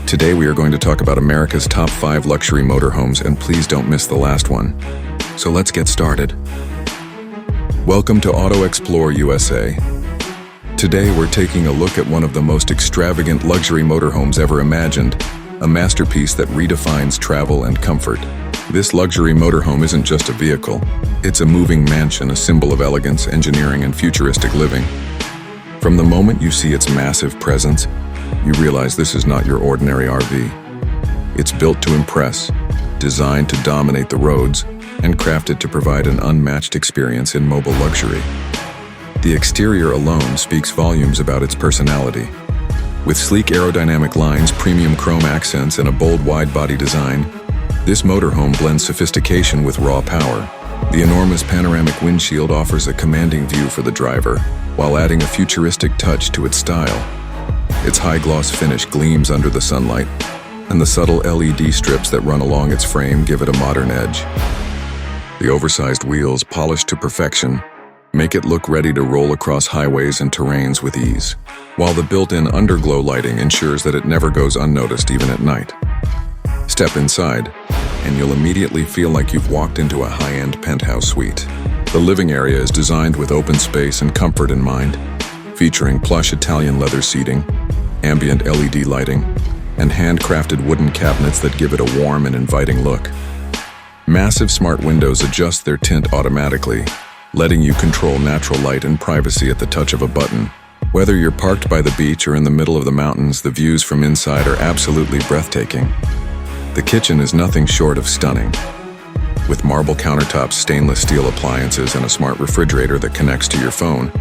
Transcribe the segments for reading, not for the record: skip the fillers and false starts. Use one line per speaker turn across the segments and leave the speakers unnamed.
Today we are going to talk about America's top 5 luxury motorhomes, and please don't miss the last one. So let's get started. Welcome to Auto Xplore USA. Today we're taking a look at one of the most extravagant luxury motorhomes ever imagined, a masterpiece that redefines travel and comfort. This luxury motorhome isn't just a vehicle, it's a moving mansion, a symbol of elegance, engineering, and futuristic living. From the moment you see its massive presence, you realize this is not your ordinary RV. It's built to impress, designed to dominate the roads, and crafted to provide an unmatched experience in mobile luxury. The exterior alone speaks volumes about its personality. With sleek aerodynamic lines, premium chrome accents, and a bold wide-body design, this motorhome blends sophistication with raw power. The enormous panoramic windshield offers a commanding view for the driver, while adding a futuristic touch to its style. Its high-gloss finish gleams under the sunlight, and the subtle LED strips that run along its frame give it a modern edge. The oversized wheels, polished to perfection, make it look ready to roll across highways and terrains with ease, while the built-in underglow lighting ensures that it never goes unnoticed even at night. Step inside, and you'll immediately feel like you've walked into a high-end penthouse suite. The living area is designed with open space and comfort in mind, featuring plush Italian leather seating, ambient LED lighting, and handcrafted wooden cabinets that give it a warm and inviting look. Massive smart windows adjust their tint automatically, letting you control natural light and privacy at the touch of a button. Whether you're parked by the beach or in the middle of the mountains, the views from inside are absolutely breathtaking. The kitchen is nothing short of stunning. With marble countertops, stainless steel appliances, and a smart refrigerator that connects to your phone,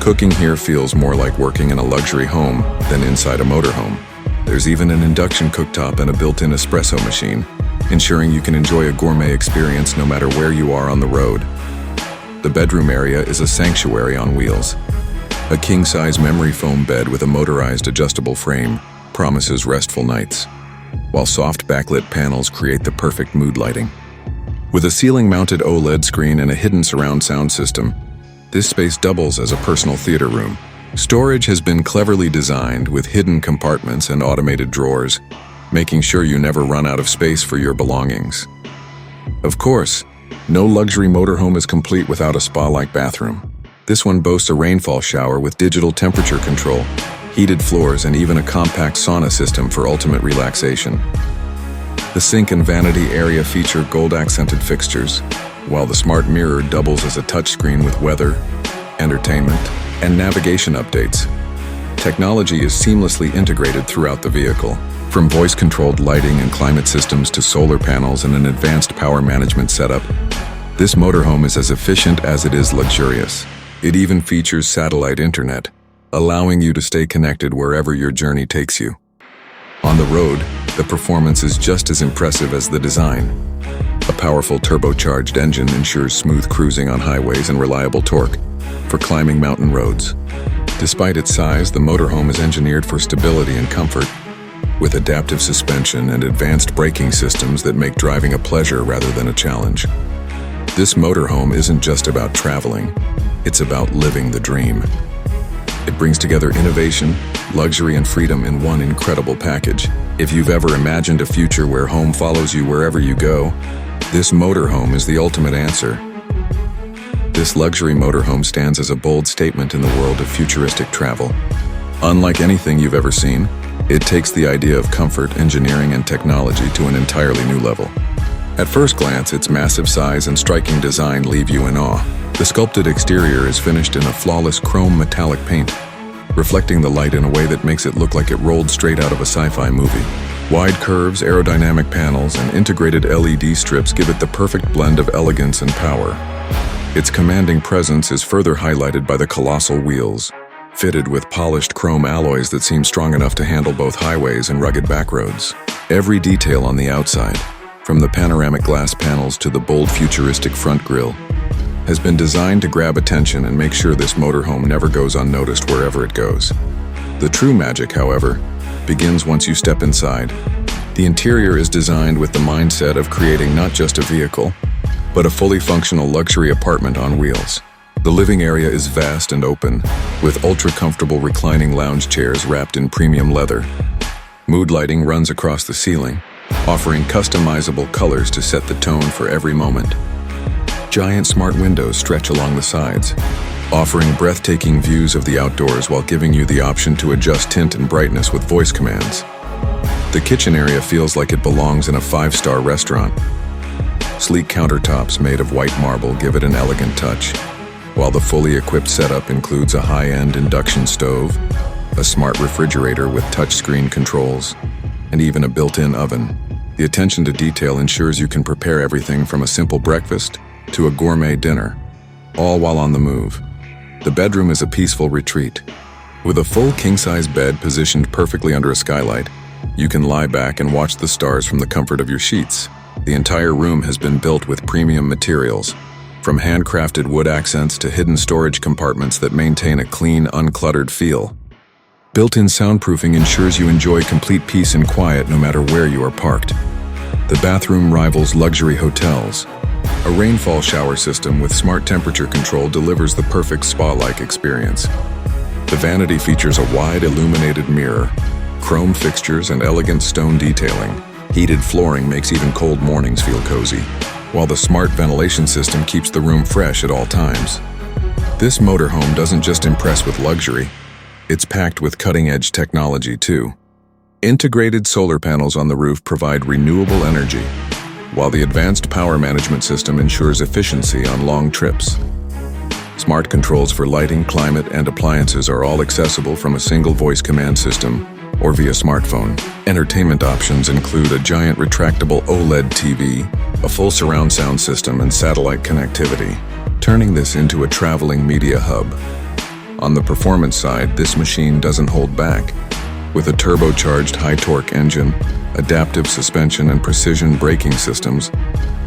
cooking here feels more like working in a luxury home than inside a motorhome. There's even an induction cooktop and a built-in espresso machine, ensuring you can enjoy a gourmet experience no matter where you are on the road. The bedroom area is a sanctuary on wheels. A king-size memory foam bed with a motorized adjustable frame promises restful nights, while soft backlit panels create the perfect mood lighting. With a ceiling-mounted OLED screen and a hidden surround sound system, this space doubles as a personal theater room. Storage has been cleverly designed with hidden compartments and automated drawers, making sure you never run out of space for your belongings. Of course, no luxury motorhome is complete without a spa-like bathroom. This one boasts a rainfall shower with digital temperature control, heated floors, and even a compact sauna system for ultimate relaxation. The sink and vanity area feature gold-accented fixtures, while the smart mirror doubles as a touchscreen with weather, entertainment, and navigation updates. Technology is seamlessly integrated throughout the vehicle, from voice-controlled lighting and climate systems to solar panels and an advanced power management setup. This motorhome is as efficient as it is luxurious. It even features satellite internet, allowing you to stay connected wherever your journey takes you. On the road, the performance is just as impressive as the design. A powerful turbocharged engine ensures smooth cruising on highways and reliable torque for climbing mountain roads. Despite its size, the motorhome is engineered for stability and comfort, with adaptive suspension and advanced braking systems that make driving a pleasure rather than a challenge. This motorhome isn't just about traveling, it's about living the dream. It brings together innovation, luxury, and freedom in one incredible package. If you've ever imagined a future where home follows you wherever you go, this motorhome is the ultimate answer. This luxury motorhome stands as a bold statement in the world of futuristic travel. Unlike anything you've ever seen, it takes the idea of comfort, engineering, and technology to an entirely new level. At first glance, its massive size and striking design leave you in awe. The sculpted exterior is finished in a flawless chrome metallic paint, reflecting the light in a way that makes it look like it rolled straight out of a sci-fi movie. Wide curves, aerodynamic panels, and integrated LED strips give it the perfect blend of elegance and power. Its commanding presence is further highlighted by the colossal wheels, fitted with polished chrome alloys that seem strong enough to handle both highways and rugged backroads. Every detail on the outside, from the panoramic glass panels to the bold futuristic front grille, has been designed to grab attention and make sure this motorhome never goes unnoticed wherever it goes. The true magic, however, begins once you step inside. The interior is designed with the mindset of creating not just a vehicle, but a fully functional luxury apartment on wheels. The living area is vast and open, with ultra-comfortable reclining lounge chairs wrapped in premium leather. Mood lighting runs across the ceiling, offering customizable colors to set the tone for every moment. Giant smart windows stretch along the sides, offering breathtaking views of the outdoors while giving you the option to adjust tint and brightness with voice commands. The kitchen area feels like it belongs in a five-star restaurant. Sleek countertops made of white marble give it an elegant touch, while the fully equipped setup includes a high-end induction stove, a smart refrigerator with touchscreen controls, and even a built-in oven. The attention to detail ensures you can prepare everything from a simple breakfast to a gourmet dinner, all while on the move. The bedroom is a peaceful retreat. With a full king-size bed positioned perfectly under a skylight, you can lie back and watch the stars from the comfort of your sheets. The entire room has been built with premium materials, from handcrafted wood accents to hidden storage compartments that maintain a clean, uncluttered feel. Built-in soundproofing ensures you enjoy complete peace and quiet no matter where you are parked. The bathroom rivals luxury hotels. A rainfall shower system with smart temperature control delivers the perfect spa-like experience. The vanity features a wide illuminated mirror, chrome fixtures, and elegant stone detailing. Heated flooring makes even cold mornings feel cozy, while the smart ventilation system keeps the room fresh at all times. This motorhome doesn't just impress with luxury, it's packed with cutting-edge technology too. Integrated solar panels on the roof provide renewable energy, while the advanced power management system ensures efficiency on long trips. Smart controls for lighting, climate, and appliances are all accessible from a single voice command system or via smartphone. Entertainment options include a giant retractable OLED TV, a full surround sound system, and satellite connectivity, turning this into a traveling media hub. On the performance side, this machine doesn't hold back. With a turbocharged high-torque engine, adaptive suspension, and precision braking systems,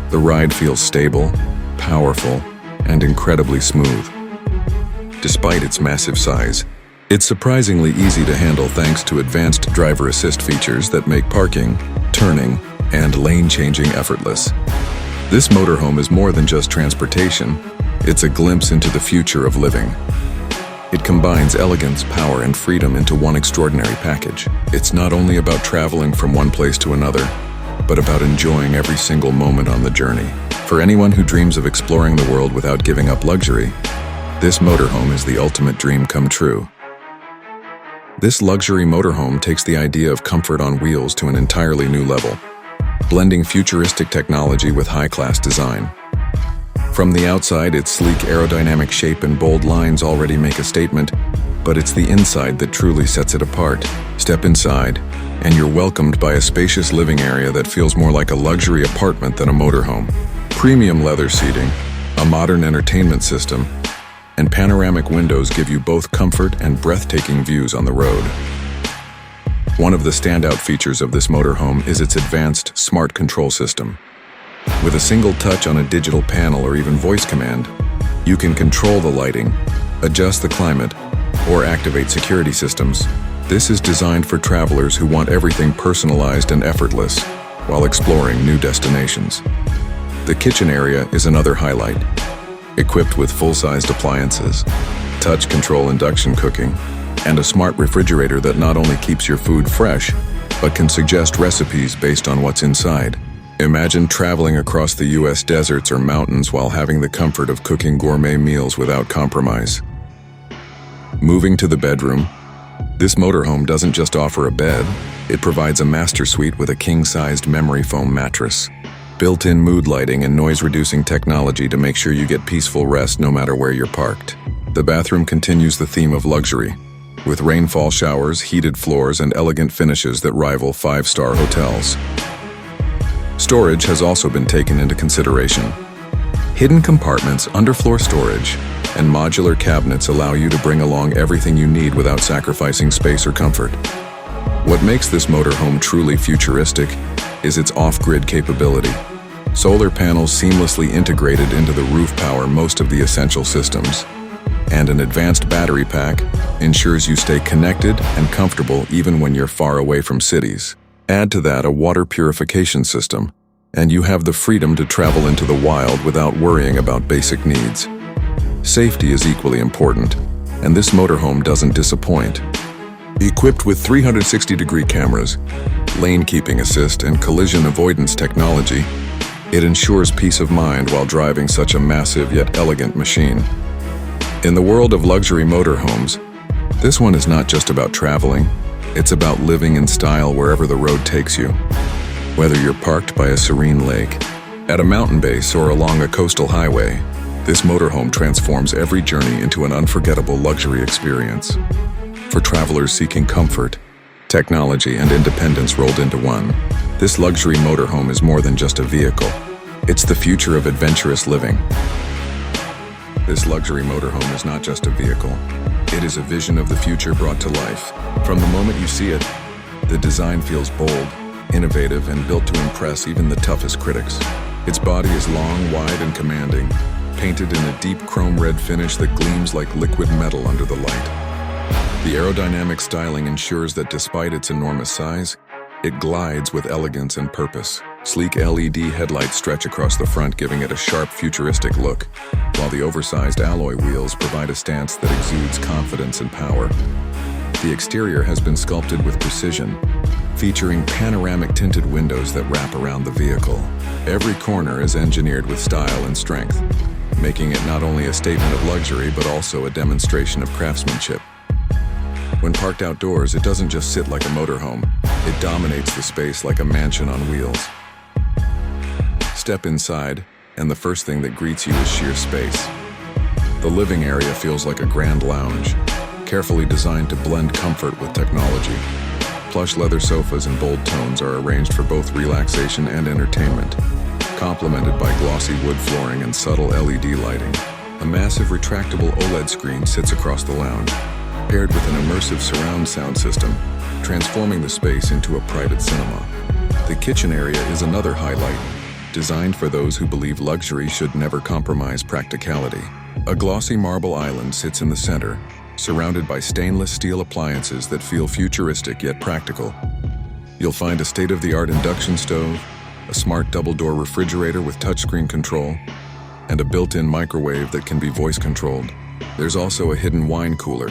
the ride feels stable, powerful, and incredibly smooth. Despite its massive size, it's surprisingly easy to handle thanks to advanced driver assist features that make parking, turning, and lane changing effortless. This motorhome is more than just transportation, it's a glimpse into the future of living. It combines elegance, power, and freedom into one extraordinary package. It's not only about traveling from one place to another, but about enjoying every single moment on the journey. For anyone who dreams of exploring the world without giving up luxury, this motorhome is the ultimate dream come true. This luxury motorhome takes the idea of comfort on wheels to an entirely new level, blending futuristic technology with high-class design. From the outside, its sleek aerodynamic shape and bold lines already make a statement, but it's the inside that truly sets it apart. Step inside, and you're welcomed by a spacious living area that feels more like a luxury apartment than a motorhome. Premium leather seating, a modern entertainment system, and panoramic windows give you both comfort and breathtaking views on the road. One of the standout features of this motorhome is its advanced smart control system. With a single touch on a digital panel or even voice command, you can control the lighting, adjust the climate, or activate security systems. This is designed for travelers who want everything personalized and effortless while exploring new destinations. The kitchen area is another highlight. Equipped with full-sized appliances, touch control induction cooking, and a smart refrigerator that not only keeps your food fresh, but can suggest recipes based on what's inside. Imagine traveling across the US deserts or mountains while having the comfort of cooking gourmet meals without compromise. Moving to the bedroom, this motorhome doesn't just offer a bed, it provides a master suite with a king-sized memory foam mattress, built-in mood lighting and noise-reducing technology to make sure you get peaceful rest no matter where you're parked. The bathroom continues the theme of luxury, with rainfall showers, heated floors, and elegant finishes that rival five-star hotels. Storage has also been taken into consideration. Hidden compartments, underfloor storage, and modular cabinets allow you to bring along everything you need without sacrificing space or comfort. What makes this motorhome truly futuristic is its off-grid capability. Solar panels seamlessly integrated into the roof power most of the essential systems, and an advanced battery pack ensures you stay connected and comfortable even when you're far away from cities. Add to that a water purification system, and you have the freedom to travel into the wild without worrying about basic needs. Safety is equally important, and this motorhome doesn't disappoint. Equipped with 360-degree cameras, lane keeping assist, and collision avoidance technology, it ensures peace of mind while driving such a massive yet elegant machine. In the world of luxury motorhomes, this one is not just about traveling, it's about living in style wherever the road takes you. Whether you're parked by a serene lake, at a mountain base, or along a coastal highway, this motorhome transforms every journey into an unforgettable luxury experience. For travelers seeking comfort, technology, and independence rolled into one, this luxury motorhome is more than just a vehicle. It's the future of adventurous living. This luxury motorhome is not just a vehicle. It is a vision of the future brought to life. From the moment you see it, the design feels bold, innovative, and built to impress even the toughest critics. Its body is long, wide, and commanding, painted in a deep chrome red finish that gleams like liquid metal under the light. The aerodynamic styling ensures that despite its enormous size, it glides with elegance and purpose. Sleek LED headlights stretch across the front, giving it a sharp, futuristic look, while the oversized alloy wheels provide a stance that exudes confidence and power. The exterior has been sculpted with precision, featuring panoramic tinted windows that wrap around the vehicle. Every corner is engineered with style and strength, making it not only a statement of luxury but also a demonstration of craftsmanship. When parked outdoors, it doesn't just sit like a motorhome, it dominates the space like a mansion on wheels. Step inside, and the first thing that greets you is sheer space. The living area feels like a grand lounge, carefully designed to blend comfort with technology. Plush leather sofas in bold tones are arranged for both relaxation and entertainment, complemented by glossy wood flooring and subtle LED lighting. A massive retractable OLED screen sits across the lounge, paired with an immersive surround sound system, transforming the space into a private cinema. The kitchen area is another highlight, designed for those who believe luxury should never compromise practicality. A glossy marble island sits in the center, surrounded by stainless steel appliances that feel futuristic yet practical. You'll find a state-of-the-art induction stove, a smart double-door refrigerator with touchscreen control, and a built-in microwave that can be voice-controlled. There's also a hidden wine cooler,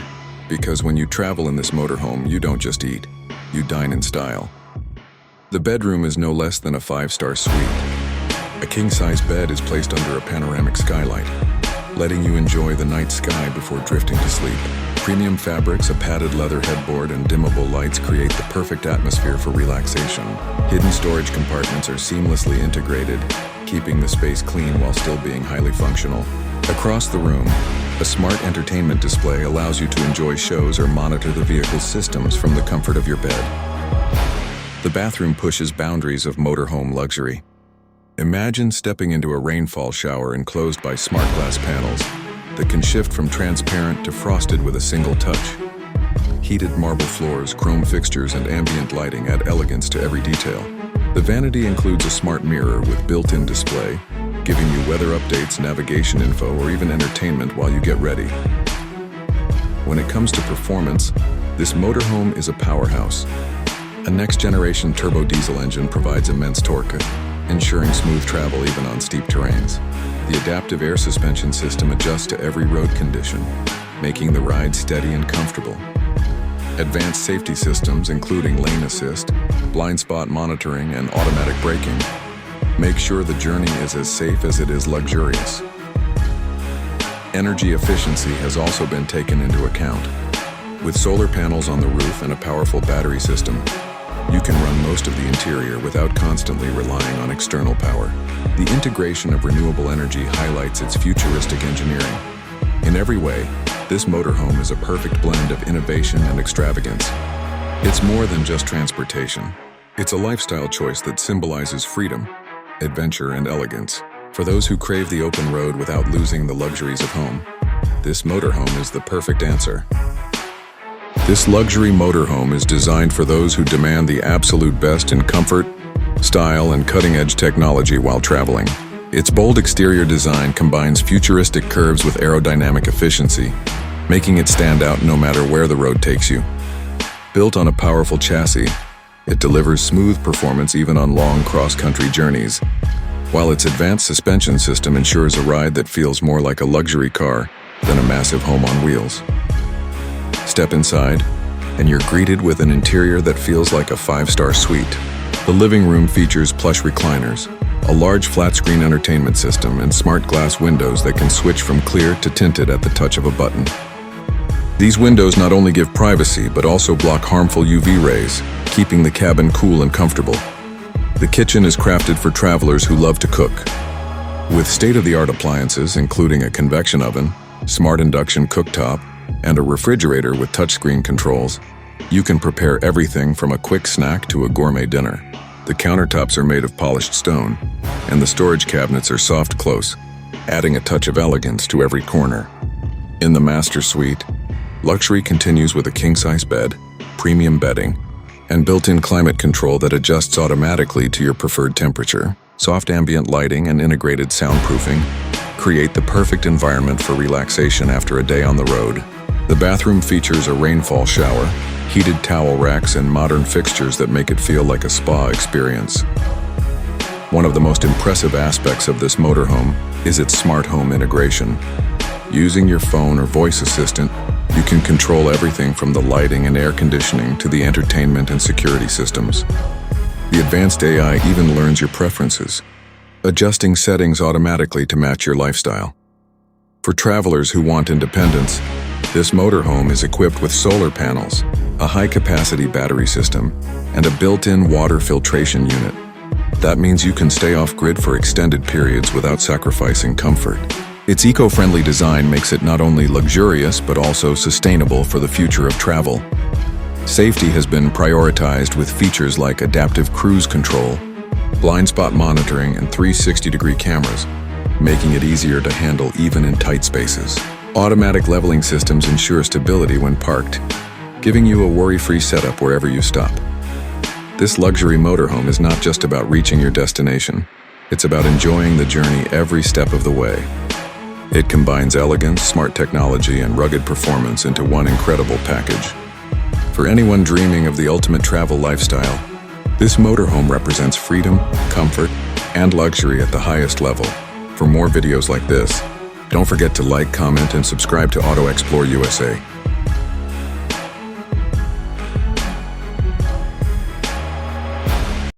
because when you travel in this motorhome, you don't just eat, you dine in style. The bedroom is no less than a 5-star suite. A king-size bed is placed under a panoramic skylight, letting you enjoy the night sky before drifting to sleep. Premium fabrics, a padded leather headboard, and dimmable lights create the perfect atmosphere for relaxation. Hidden storage compartments are seamlessly integrated, keeping the space clean while still being highly functional. Across the room, a smart entertainment display allows you to enjoy shows or monitor the vehicle's systems from the comfort of your bed. The bathroom pushes boundaries of motorhome luxury. Imagine stepping into a rainfall shower enclosed by smart glass panels that can shift from transparent to frosted with a single touch. Heated marble floors, chrome fixtures, and ambient lighting add elegance to every detail. The vanity includes a smart mirror with built-in display, giving you weather updates, navigation info, or even entertainment while you get ready. When it comes to performance, this motorhome is a powerhouse. A next-generation turbo diesel engine provides immense torque, ensuring smooth travel even on steep terrains. The adaptive air suspension system adjusts to every road condition, making the ride steady and comfortable. Advanced safety systems, including lane assist, blind spot monitoring, and automatic braking, make sure the journey is as safe as it is luxurious. Energy efficiency has also been taken into account. With solar panels on the roof and a powerful battery system, you can run most of the interior without constantly relying on external power. The integration of renewable energy highlights its futuristic engineering. In every way, this motorhome is a perfect blend of innovation and extravagance. It's more than just transportation. It's a lifestyle choice that symbolizes freedom, adventure, and elegance. For those who crave the open road without losing the luxuries of home, this motorhome is the perfect answer. This luxury motorhome is designed for those who demand the absolute best in comfort, style, and cutting-edge technology while traveling. Its bold exterior design combines futuristic curves with aerodynamic efficiency, making it stand out no matter where the road takes you. Built on a powerful chassis, it delivers smooth performance even on long cross-country journeys, while its advanced suspension system ensures a ride that feels more like a luxury car than a massive home on wheels. Step inside, and you're greeted with an interior that feels like a 5-star suite. The living room features plush recliners, a large flat-screen entertainment system, and smart glass windows that can switch from clear to tinted at the touch of a button. These windows not only give privacy, but also block harmful UV rays, keeping the cabin cool and comfortable. The kitchen is crafted for travelers who love to cook. With state-of-the-art appliances, including a convection oven, smart induction cooktop, and a refrigerator with touchscreen controls, you can prepare everything from a quick snack to a gourmet dinner. The countertops are made of polished stone, and the storage cabinets are soft close, adding a touch of elegance to every corner. In the master suite, luxury continues with a king-size bed, premium bedding, and built-in climate control that adjusts automatically to your preferred temperature. Soft ambient lighting and integrated soundproofing create the perfect environment for relaxation after a day on the road. The bathroom features a rainfall shower, heated towel racks, and modern fixtures that make it feel like a spa experience. One of the most impressive aspects of this motorhome is its smart home integration. Using your phone or voice assistant, you can control everything from the lighting and air conditioning to the entertainment and security systems. The advanced AI even learns your preferences, adjusting settings automatically to match your lifestyle. For travelers who want independence, this motorhome is equipped with solar panels, a high-capacity battery system, and a built-in water filtration unit. That means you can stay off-grid for extended periods without sacrificing comfort. Its eco-friendly design makes it not only luxurious but also sustainable for the future of travel. Safety has been prioritized with features like adaptive cruise control, blind spot monitoring, and 360-degree cameras, making it easier to handle even in tight spaces. Automatic leveling systems ensure stability when parked, giving you a worry-free setup wherever you stop. This luxury motorhome is not just about reaching your destination, it's about enjoying the journey every step of the way. It combines elegance, smart technology, and rugged performance into one incredible package. For anyone dreaming of the ultimate travel lifestyle, this motorhome represents freedom, comfort, and luxury at the highest level. For more videos like this, don't forget to like, comment, and subscribe to Auto Xplore USA.